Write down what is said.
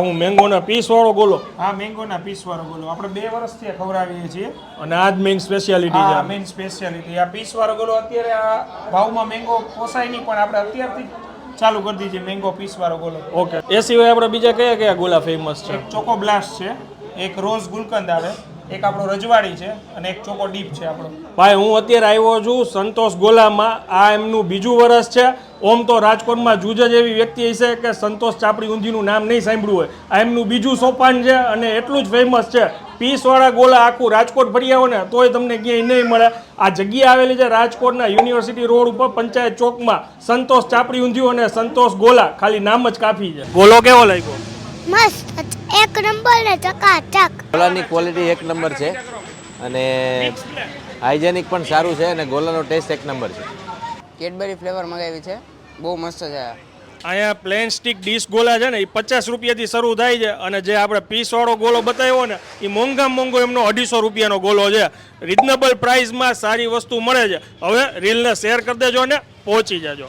હું મેંગોના પીસ વાળો ગોલો. હા, મેંગોના પીસ વાળો ગોલો આપણે 2 વર્ષથી ખવડાવીએ છીએ અને આ જ મેઇન સ્પેશિયાલિટી છે. હા, મેઇન સ્પેશિયાલિટી આ પીસ વાળો ગોલો. અત્યારે આ ભાવમાં મેંગો પોસાય નહીં, પણ આપણે અત્યારથી ચાલુ કરી દીધી મેંગો પીસ વાળો ગોલો. ઓકે, એ સિવાય આપણે બીજા કયા કયા ગોલા ફેમસ છે? એક ચોકો બ્લાસ્ટ છે, એક રોઝ ગુલકંદ આવે, એક આપણો રજવાડી છે અને એક ચોકો ડીપ છે આપણો. ભાઈ હું અત્યારે આવ્યો છું સંતોષ ગોલામાં. આ એમનું બીજું વર્ષ છે. ઓમ તો રાજકોટમાં જુજ જ એવી વ્યક્તિ હશે કે સંતોષ ચાપડી ઊંધીનું નામ નહીં સાંભળ્યું હોય. આ એમનું બીજું સોપાન છે અને એટલું જ ફેમસ છે. પીસવાળા ગોલા આખું રાજકોટ ફરી આવો ને તોય તમને ક્યાંય નહીં મળે. આ જગ્યા આવેલી છે રાજકોટના યુનિવર્સિટી રોડ ઉપર પંચાયત ચોકમાં. સંતોષ ચાપડી ઊંધિયું અને સંતોષ ગોલા, ખાલી નામ જ કાફી છે. ગોલો કેવો લાગ્યો? મસ્ત, એક નંબર ને ચકાચક. ગોલાની ક્વોલિટી એક નંબર છે અને હાઇજેનિક પણ સારું છે અને ગોલાનો ટેસ્ટ એક નંબર છે. કેડબરી ફ્લેવર મંગાવી છે, બહુ મસ્ત છે. અહીંયા પ્લેન સ્ટીક ડીશ ગોલા છે ને એ 50 રૂપિયાથી શરૂ થાય છે અને જે આપણે પીસવાળો ગોલો બતાવ્યો ને એ મોંઘામાં મોંઘો એમનો 250 રૂપિયાનો ગોલો છે. રિઝનેબલ પ્રાઇસમાં સારી વસ્તુ મળે છે. હવે રીલને શેર કરી દેજો ને પહોંચી જાજો.